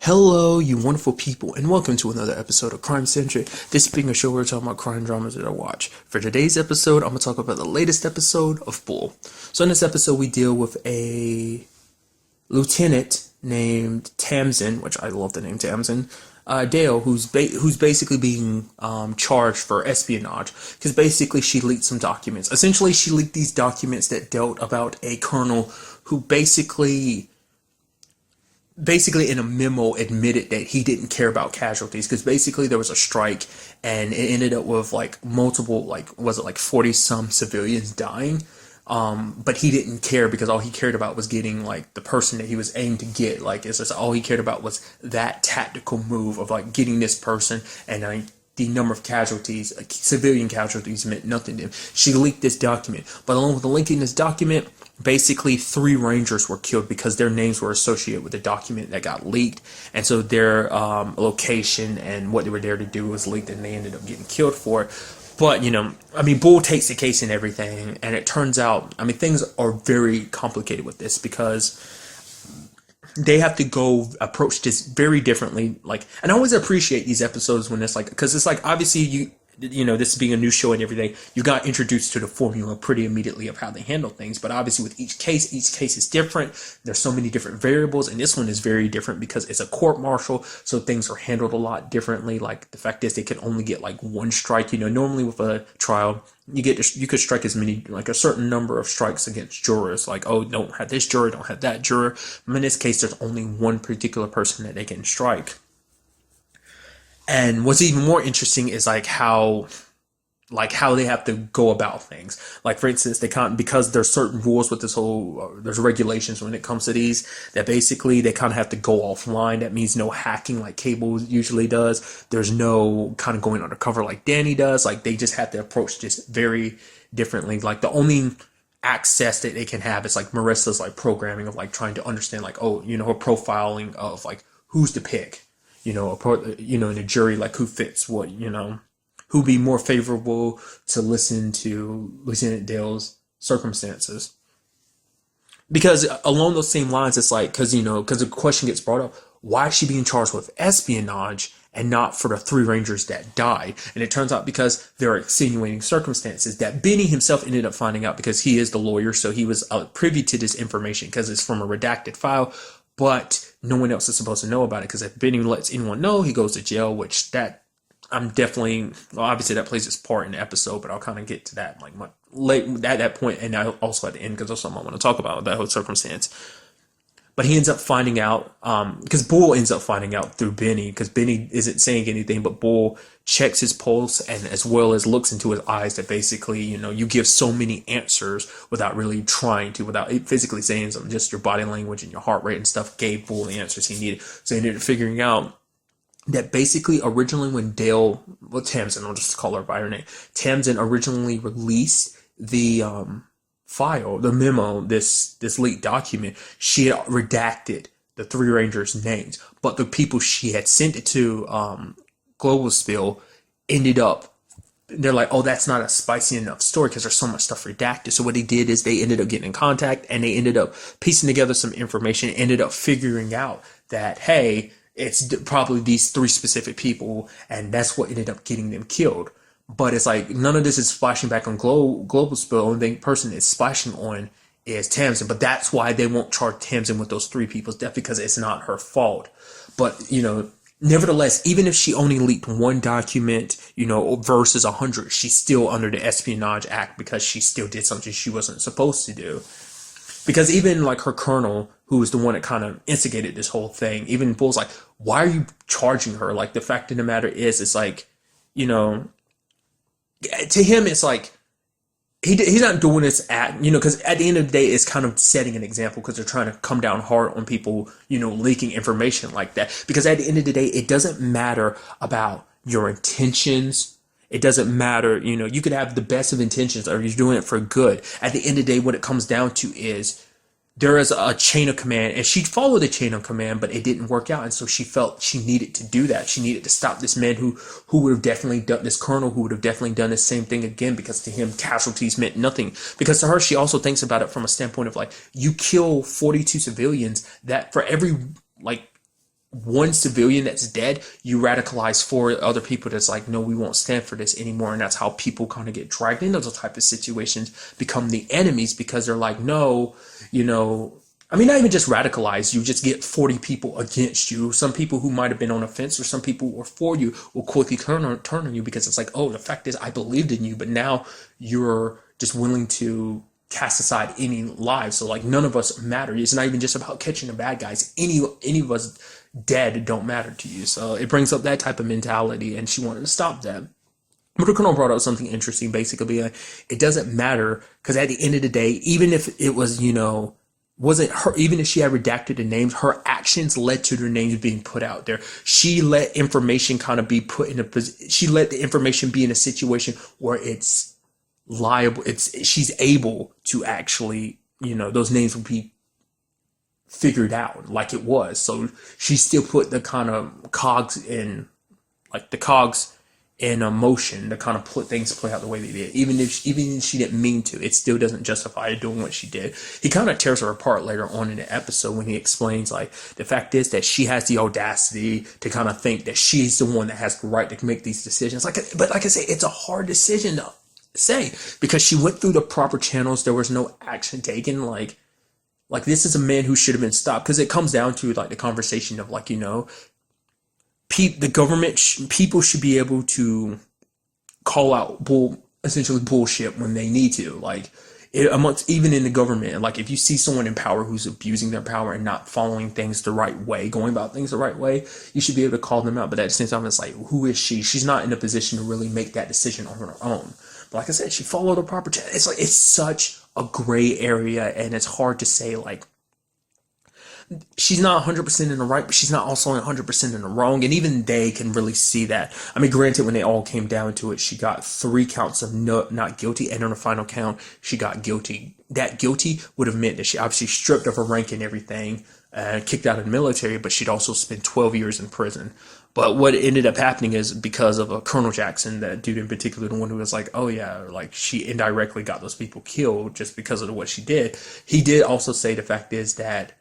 Hello, you wonderful people, and welcome to another episode of Crime Centric. This being a show where we're talking about crime dramas that I watch. For today's episode, I'm going to talk about the latest episode of Bull. So in this episode, we deal with a lieutenant named Tamsin, which I love the name Tamsin, Dale, who's basically being charged for espionage, because basically she leaked some documents. Essentially, she leaked these documents that dealt about a colonel who basically in a memo admitted that he didn't care about casualties, because basically there was a strike and it ended up with like multiple, like, was it like 40 some civilians dying, but he didn't care because all he cared about was getting like the person that he was aimed to get. Like, it's just all he cared about was that tactical move of like getting this person, and the number of casualties, civilian casualties, meant nothing to him. She leaked this document, but along with the leaking this document, basically 3 Rangers were killed because their names were associated with the document that got leaked, and so their location and what they were there to do was leaked, and they ended up getting killed for it. But, Bull takes the case and everything, and it turns out, things are very complicated with this because they have to go approach this very differently. And I always appreciate these episodes when it's like, because it's like, obviously this being a new show and everything, you got introduced to the formula pretty immediately of how they handle things. But obviously with each case is different. There's so many different variables, and this one is very different because it's a court martial, so things are handled a lot differently. Like, the fact is they could only get like 1 strike. Normally with a trial, you could strike as many, like a certain number of strikes against jurors. Like, oh, don't have this juror, don't have that juror. In this case, there's only one particular person that they can strike. And what's even more interesting is how they have to go about things. Like, for instance, they can't, because there's certain rules with this whole, there's regulations when it comes to these, that basically they kind of have to go offline. That means no hacking like Cable usually does. There's no kind of going undercover like Danny does. Like, they just have to approach this very differently. Like, the only access that they can have is like Marissa's like programming of like trying to understand like, her profiling of like who's to pick. In a jury, like who fits what, who'd be more favorable to listen to Lieutenant Dale's circumstances. Because along those same lines, it's like, because the question gets brought up, why is she being charged with espionage and not for the 3 Rangers that died? And it turns out because there are extenuating circumstances that Benny himself ended up finding out, because he is the lawyer, so he was privy to this information because it's from a redacted file. But no one else is supposed to know about it, because if Benny lets anyone know, he goes to jail, which obviously that plays its part in the episode, but I'll kind of get to that like late at that point, and also at the end, because there's something I want to talk about, that whole circumstance. But he ends up finding out, because Bull ends up finding out through Benny, because Benny isn't saying anything, but Bull checks his pulse and as well as looks into his eyes, that basically, you give so many answers without really trying to, without physically saying something, just your body language and your heart rate and stuff gave Bull the answers he needed. So he ended up figuring out that basically originally when Tamsin, I'll just call her by her name, Tamsin originally released the file, the memo, this leaked document, she had redacted the 3 Rangers' names, but the people she had sent it to, Global Spill, ended up, they're like, oh, that's not a spicy enough story because there's so much stuff redacted. So what they did is they ended up getting in contact, and they ended up piecing together some information, ended up figuring out that, hey, it's probably these 3 specific people, and that's what ended up getting them killed. But it's like, none of this is splashing back on Global Spill. The only person it's splashing on is Tamsin. But that's why they won't charge Tamsin with those 3 people's death, because it's not her fault. But, nevertheless, even if she only leaked 1 document, versus 100, she's still under the Espionage Act, because she still did something she wasn't supposed to do. Because even like her colonel, who was the one that kind of instigated this whole thing, even Bull's like, why are you charging her? Like, the fact of the matter is, it's like, to him, it's like, he's not doing this because at the end of the day, it's kind of setting an example, because they're trying to come down hard on people, leaking information like that. Because at the end of the day, it doesn't matter about your intentions. It doesn't matter, you could have the best of intentions, or you're doing it for good. At the end of the day, what it comes down to is, there is a chain of command, and she followed the chain of command, but it didn't work out. And so she felt she needed to do that. She needed to stop this man who would have definitely done, this colonel who would have definitely done the same thing again, because to him, casualties meant nothing. Because to her, she also thinks about it from a standpoint of like, you kill 42 civilians, that for every, like, one civilian that's dead, you radicalize four other people that's like, no, we won't stand for this anymore. And that's how people kind of get dragged into those type of situations, become the enemies because they're like, no, you know, I mean, not even just radicalize, you just get 40 people against you. Some people who might have been on the fence or some people who are for you will quickly turn on you because it's like, oh, the fact is I believed in you, but now you're just willing to cast aside any lives. So like none of us matter. It's not even just about catching the bad guys. Any of us dead don't matter to you. So it brings up that type of mentality, and she wanted to stop that. But the colonel brought up something interesting, basically. It doesn't matter because at the end of the day, even if it was, you know, wasn't her, even if she had redacted the names, her actions led to their names being put out there. She let information kind of be put in a position. She let the information be in a situation where it's liable. She's able to actually, you know, those names will be figured out like it was. So she still put the kind of cogs in, like the cogs in a motion to kind of put things play out the way they did. Even if she didn't mean to, it still doesn't justify her doing what she did. He kind of tears her apart later on in the episode when he explains like the fact is that she has the audacity to kind of think that she's the one that has the right to make these decisions. But like I say, it's a hard decision to say because she went through the proper channels. There was no action taken. Like this is a man who should have been stopped because it comes down to like the conversation of like, you know, the government, people should be able to call out essentially bullshit when they need to. Like amongst even in the government, like if you see someone in power who's abusing their power and not following things the right way, going about things the right way, you should be able to call them out. But at the same time, it's like, who is she? She's not in a position to really make that decision on her own. But like I said, she followed the proper channel. It's like it's such a gray area, and it's hard to say like she's not 100% in the right, but she's not also 100% in the wrong. And even they can really see that. I mean, granted, when they all came down to it, she got 3 counts of not guilty. And on the final count, she got guilty. That guilty would have meant that she obviously stripped of her rank and everything, kicked out of the military, but she'd also spent 12 years in prison. But what ended up happening is because of Colonel Jackson, that dude in particular, the one who was like, oh yeah, like she indirectly got those people killed just because of what she did. He did also say the fact is that,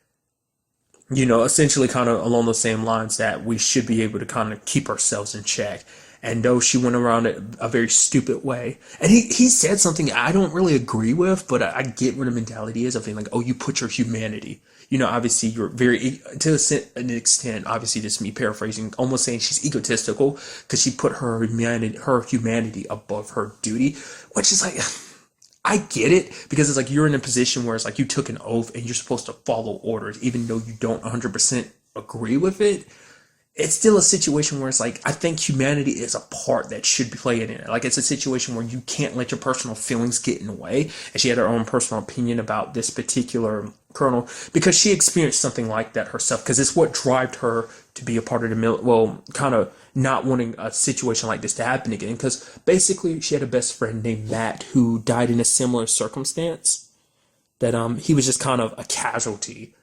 you know, essentially kind of along those same lines that we should be able to kind of keep ourselves in check. And though she went around it a very stupid way, and he said something I don't really agree with, but I get where the mentality is of being like, oh, you put your humanity. You know, obviously you're very, to an extent, obviously just me paraphrasing, almost saying she's egotistical because she put her humanity above her duty, which is like, I get it because it's like you're in a position where it's like you took an oath and you're supposed to follow orders, even though you don't 100% agree with it. It's still a situation where it's like, I think humanity is a part that should be playing in it. Like it's a situation where you can't let your personal feelings get in the way. And she had her own personal opinion about this particular colonel because she experienced something like that herself, because it's what drove her to be a part of the well, kind of not wanting a situation like this to happen again. Because basically she had a best friend named Matt who died in a similar circumstance, that he was just kind of a casualty,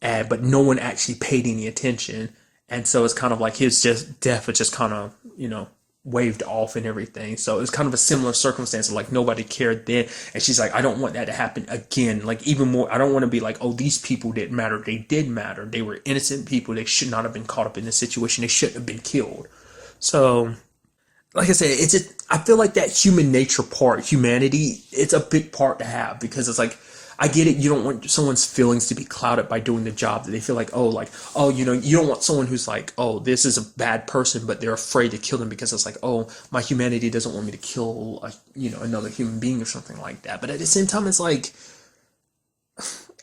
but no one actually paid any attention. And so it's kind of like his death was just kind of, you know, waved off and everything. So it was kind of a similar circumstance. Like nobody cared then. And she's like, I don't want that to happen again. Like even more, I don't want to be like, oh, these people didn't matter. They did matter. They were innocent people. They should not have been caught up in this situation. They shouldn't have been killed. So like I said, I feel like that human nature part, humanity, it's a big part to have because it's like, I get it. You don't want someone's feelings to be clouded by doing the job that they feel like, oh, you know, you don't want someone who's like, oh, this is a bad person, but they're afraid to kill them because it's like, oh, my humanity doesn't want me to kill, another human being or something like that. But at the same time, it's like,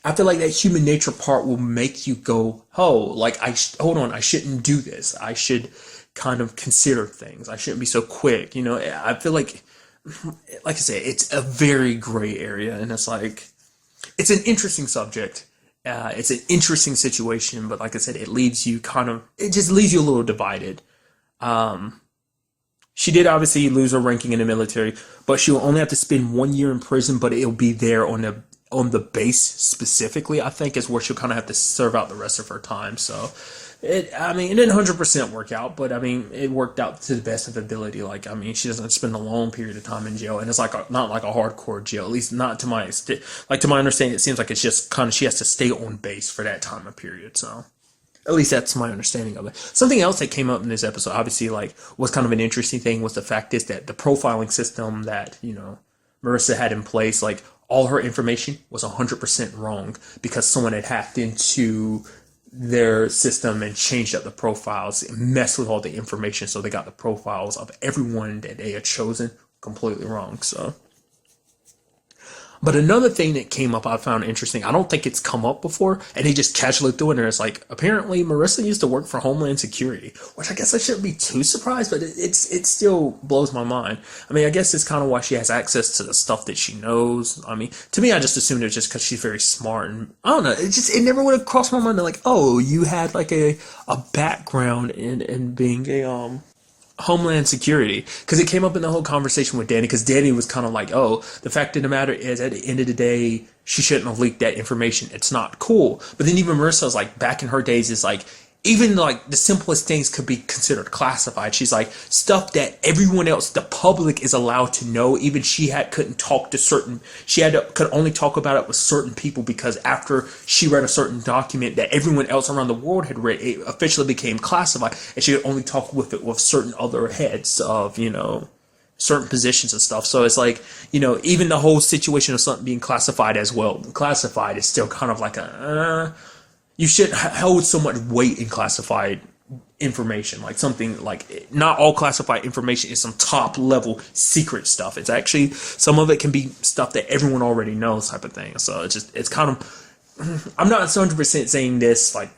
I feel like that human nature part will make you go, oh, like, hold on, I shouldn't do this. I should kind of consider things. I shouldn't be so quick. You know, I feel like I said, it's a very gray area, and it's like, it's an interesting subject. It's an interesting situation, but like I said, it just leaves you a little divided. She did obviously lose her ranking in the military, but she'll only have to spend 1 year in prison, but it'll be there on the base specifically, I think, is where she'll kind of have to serve out the rest of her time. So it didn't 100% work out, but I mean, it worked out to the best of ability. Like, I mean, she doesn't spend a long period of time in jail, and it's like not like a hardcore jail, at least not to my understanding. It seems like it's just kind of, she has to stay on base for that time of period. So At least that's my understanding of it. Something else that came up in this episode, obviously, like, was kind of an interesting thing was the fact is that the profiling system that, Marissa had in place, like, all her information was 100% wrong because someone had hacked into their system and changed up the profiles and messed with all the information. So they got the profiles of everyone that they had chosen completely wrong. So. But another thing that came up I found interesting, I don't think it's come up before, and they just casually threw in there. It's like, apparently Marissa used to work for Homeland Security, which I guess I shouldn't be too surprised, but it still blows my mind. I mean, I guess it's kind of why she has access to the stuff that she knows. I mean, to me, I just assumed it was just because she's very smart, and I don't know, it never would have crossed my mind that, like, oh, you had like a background in being a Homeland Security, because it came up in the whole conversation with Danny, because Danny was kind of like, oh, the fact of the matter is, at the end of the day, she shouldn't have leaked that information. It's not cool. But then even Marissa was like, back in her days, is like, even like the simplest things could be considered classified. She's like, stuff that everyone else, the public, is allowed to know. Even she could only talk about it with certain people, because after she read a certain document that everyone else around the world had read, it officially became classified, and she could only talk with it with certain other heads of, certain positions and stuff. So it's like, even the whole situation of something being classified as well, classified is still kind of like you shouldn't hold so much weight in classified information. Like, something like, not all classified information is some top level secret stuff. It's actually, some of it can be stuff that everyone already knows, type of thing. So it's kind of, I'm not 100% saying this, like,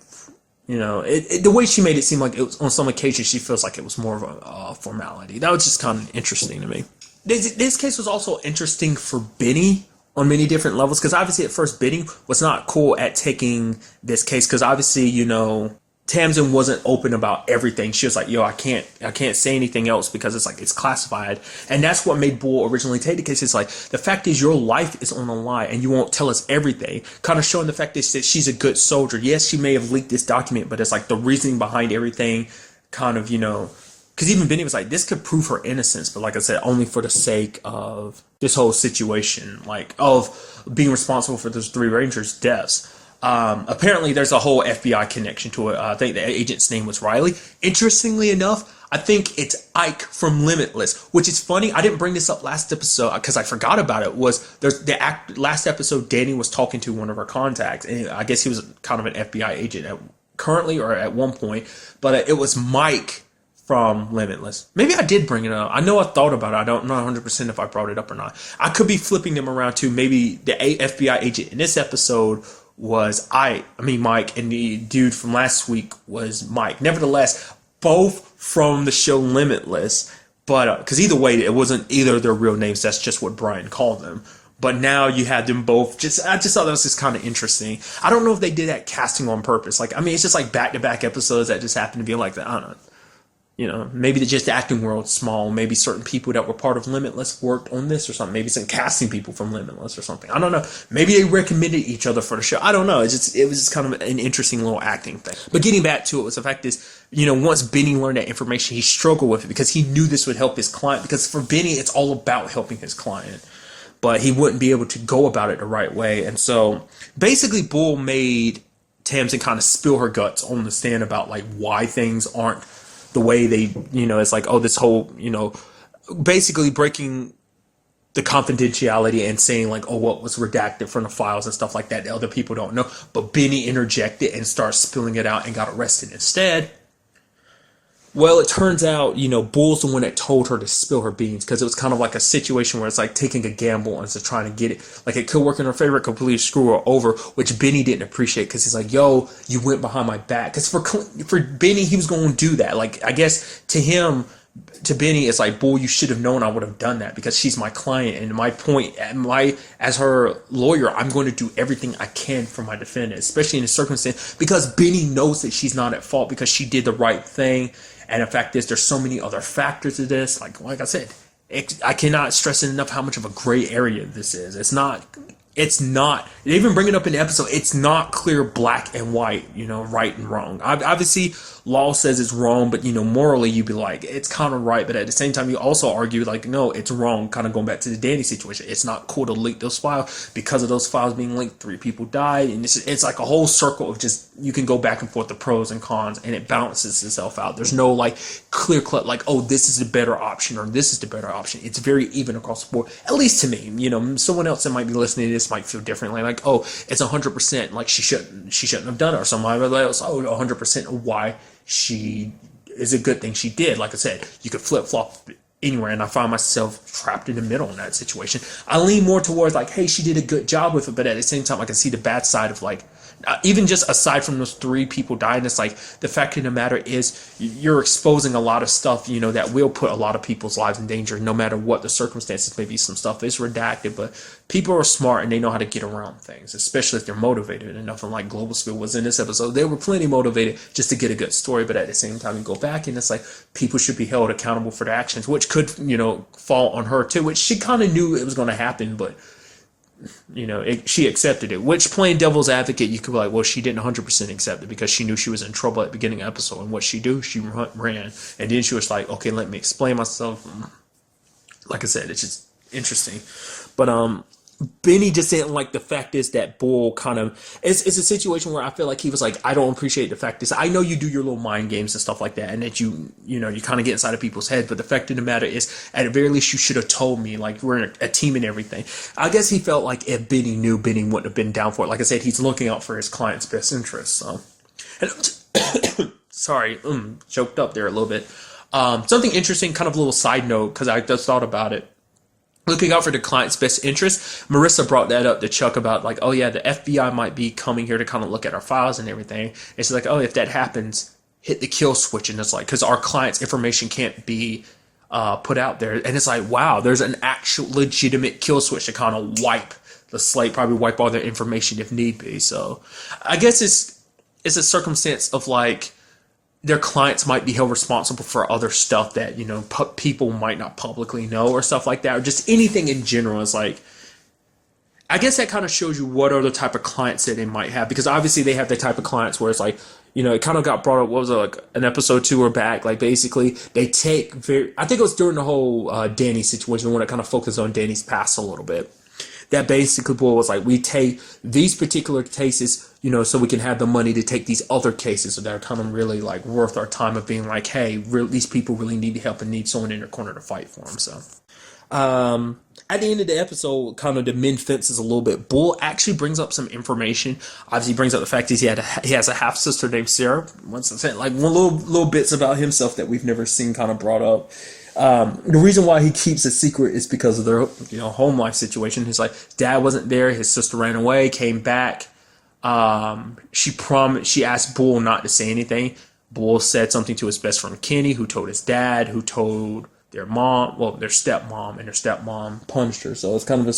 the way she made it seem like it was, on some occasions, she feels like it was more of a formality. That was just kind of interesting to me. This case was also interesting for Benny on many different levels, because obviously at first Benny was not cool at taking this case, because obviously, Tamsin wasn't open about everything. She was like, yo, I can't say anything else because it's like, it's classified. And that's what made Bull originally take the case. It's like, the fact is your life is on the line and you won't tell us everything. Kind of showing the fact that she's a good soldier. Yes, she may have leaked this document, but it's like the reasoning behind everything kind of, because even Benny was like, this could prove her innocence, but like I said, only for the sake of this whole situation, like, of being responsible for those 3 Rangers' deaths. Apparently there's a whole FBI connection to it. I think the agent's name was Riley. Interestingly enough, I think it's Ike from Limitless, which is funny. I didn't bring this up last episode because I forgot about it. Last episode, Danny was talking to one of her contacts, and I guess he was kind of an FBI agent currently or at one point, but it was Mike from Limitless. Maybe I did bring it up. I know I thought about it. I don't know 100% if I brought it up or not. I could be flipping them around too. Maybe the FBI agent in this episode was Mike, and the dude from last week was Mike. Nevertheless, both from the show Limitless, but because either way, it wasn't either of their real names. That's just what Brian called them. But now you had them both. I just thought that was just kind of interesting. I don't know if they did that casting on purpose. Like, I mean, it's just like back-to-back episodes that just happen to be like that. I don't know. Maybe just the acting world's small. Maybe certain people that were part of Limitless worked on this or something. Maybe some casting people from Limitless or something. I don't know. Maybe they recommended each other for the show. I don't know. It was just kind of an interesting little acting thing. But getting back to it, was the fact is, once Benny learned that information, he struggled with it because he knew this would help his client. Because for Benny, it's all about helping his client. But he wouldn't be able to go about it the right way. And so basically Bull made Tamsin kind of spill her guts on the stand about like why things aren't the way they, it's like, oh, this whole, basically breaking the confidentiality and saying like, oh, what was redacted from the files and stuff like that other people don't know. But Benny interjected and started spilling it out and got arrested instead. Well, it turns out, Bull's the one that told her to spill her beans, because it was kind of like a situation where it's like taking a gamble instead of trying to get it. Like, it could work in her favor, completely screw her over, which Benny didn't appreciate, because he's like, yo, you went behind my back. Because for Benny, he was going to do that. Like, I guess to him, to Benny, it's like, Bull, you should have known I would have done that, because she's my client, and my point, as her lawyer, I'm going to do everything I can for my defendant, especially in a circumstance, because Benny knows that she's not at fault, because she did the right thing. And the fact is, there's so many other factors to this. Like I said, I cannot stress enough how much of a gray area this is. It's not it's not, they even bring it up in the episode, it's not clear black and white, right and wrong. Obviously, law says it's wrong, but, morally you'd be like, it's kind of right. But at the same time, you also argue, like, no, it's wrong. Kind of going back to the Danny situation. It's not cool to leak those files. Because of those files being leaked, 3 people died. And it's like a whole circle of just, you can go back and forth the pros and cons, and it balances itself out. There's no, like, clear cut, like, oh, this is the better option, or this is the better option. It's very even across the board, at least to me. Someone else that might be listening to this might feel differently, like, oh, it's 100%, like, she shouldn't have done it, or somebody else, oh, 100% why she is a good thing she did. Like I said, you could flip flop anywhere, and I find myself trapped in the middle in that situation. I lean more towards like, hey, she did a good job with it, but at the same time, I can see the bad side of like, even just aside from those 3 people dying, it's like the fact of the matter is you're exposing a lot of stuff, that will put a lot of people's lives in danger, no matter what the circumstances. Maybe some stuff is redacted, but people are smart and they know how to get around things, especially if they're motivated enough. And like Global Spill was in this episode, they were plenty motivated just to get a good story, but at the same time, you go back and it's like people should be held accountable for their actions, which could, fall on her too, which she kind of knew it was going to happen, but she accepted it, which, playing devil's advocate, you could be like, well, she didn't 100% accept it because she knew she was in trouble at the beginning of the episode. And what she do? She ran. And then she was like, okay, let me explain myself. Like I said, it's just interesting. But Benny just didn't like the fact is that Bull kind of, it's a situation where I feel like he was like, I don't appreciate the fact is, I know you do your little mind games and stuff like that, and that you kind of get inside of people's heads, but the fact of the matter is, at the very least, you should have told me, like, we're a team and everything. I guess he felt like if Benny knew, Benny wouldn't have been down for it. Like I said, he's looking out for his client's best interests. So, and, sorry, choked up there a little bit. Something interesting, kind of a little side note, because I just thought about it. Looking out for the client's best interest, Marissa brought that up to Chuck about like, oh yeah, the FBI might be coming here to kind of look at our files and everything. And she's like, oh, if that happens, hit the kill switch. And it's like, because our client's information can't be put out there. And it's like, wow, there's an actual legitimate kill switch to kind of wipe the slate, probably wipe all their information if need be. So I guess it's a circumstance of like, their clients might be held responsible for other stuff that, people might not publicly know or stuff like that, or just anything in general. Is like, I guess that kind of shows you what other type of clients that they might have, because obviously they have the type of clients where it's like, it kind of got brought up, what was it, like an episode 2 or back, like basically they take I think it was during the whole Danny situation when it kind of focused on Danny's past a little bit. That basically was like, we take these particular cases, so we can have the money to take these other cases that are kind of really like worth our time of being like, hey, these people really need help and need someone in their corner to fight for them. So, at the end of the episode, kind of the mend fences a little bit. Bull actually brings up some information. Obviously, he brings up the fact that he has a half sister named Sarah. Once I said, like, one little bits about himself that we've never seen kind of brought up. The reason why he keeps it secret is because of their, home life situation. He's like, dad wasn't there. His sister ran away, came back. She asked Bull not to say anything. Bull said something to his best friend Kenny, who told his dad, who told their mom, their stepmom, and their stepmom punched her. So it's kind of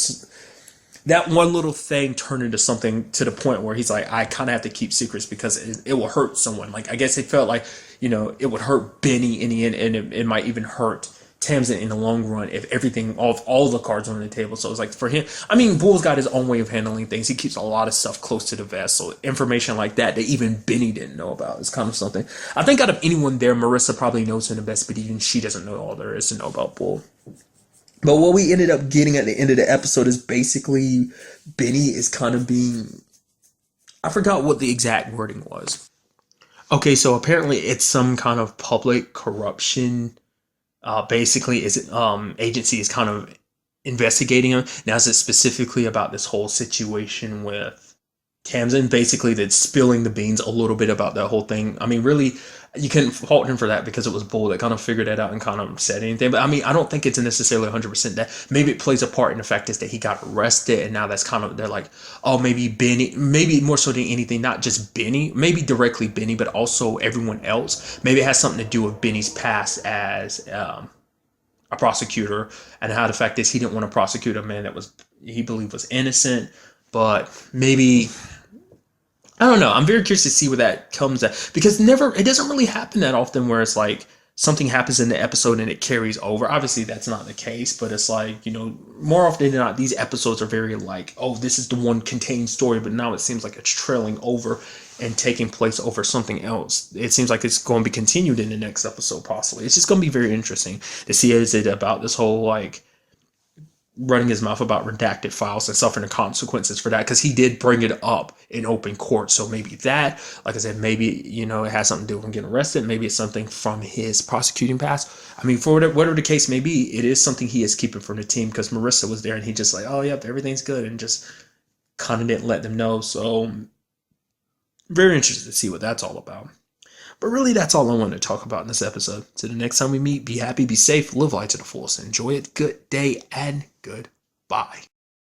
that one little thing turned into something to the point where he's like, I kind of have to keep secrets because it will hurt someone. Like, I guess it felt like, it would hurt Benny in the end, and it might even hurt Tamsin in the long run if all the cards on the table. So it's like, for him, I mean, Bull's got his own way of handling things. He keeps a lot of stuff close to the vest. So information like that even Benny didn't know about is kind of something. I think out of anyone there, Marissa probably knows him the best, but even she doesn't know all there is to know about Bull. But what we ended up getting at the end of the episode is basically Benny is kind of being, I forgot what the exact wording was. Okay, so apparently it's some kind of public corruption. Basically, agency is kind of investigating him. Now, is it specifically about this whole situation with Tamsin? Basically, that's spilling the beans a little bit about that whole thing. I mean, really, you couldn't fault him for that because it was Bull that kind of figured that out and kind of said anything. But I mean, I don't think it's necessarily 100% that. Maybe it plays a part in the fact is that he got arrested, and now that's kind of, they're like, oh, maybe Benny, maybe more so than anything, not just Benny, maybe directly Benny, but also everyone else. Maybe it has something to do with Benny's past as a prosecutor, and how the fact is he didn't want to prosecute a man that he believed was innocent, but maybe, I don't know. I'm very curious to see where that comes at, because it doesn't really happen that often where it's like something happens in the episode and it carries over. Obviously, that's not the case, but it's like, more often than not, these episodes are very like, oh, this is the one contained story, but now it seems like it's trailing over and taking place over something else. It seems like it's going to be continued in the next episode, possibly. It's just going to be very interesting to see, is it about this whole like running his mouth about redacted files and suffering the consequences for that, because he did bring it up in open court. So maybe that, like I said, maybe it has something to do with him getting arrested. Maybe it's something from his prosecuting past. I mean, for whatever the case may be, it is something he is keeping from the team, because Marissa was there and he just like, oh yep, everything's good, and just kind of didn't let them know. So very interested to see what that's all about. But really, that's all I wanted to talk about in this episode. So the next time we meet, be happy, be safe, live life to the fullest, enjoy it. Good day and goodbye.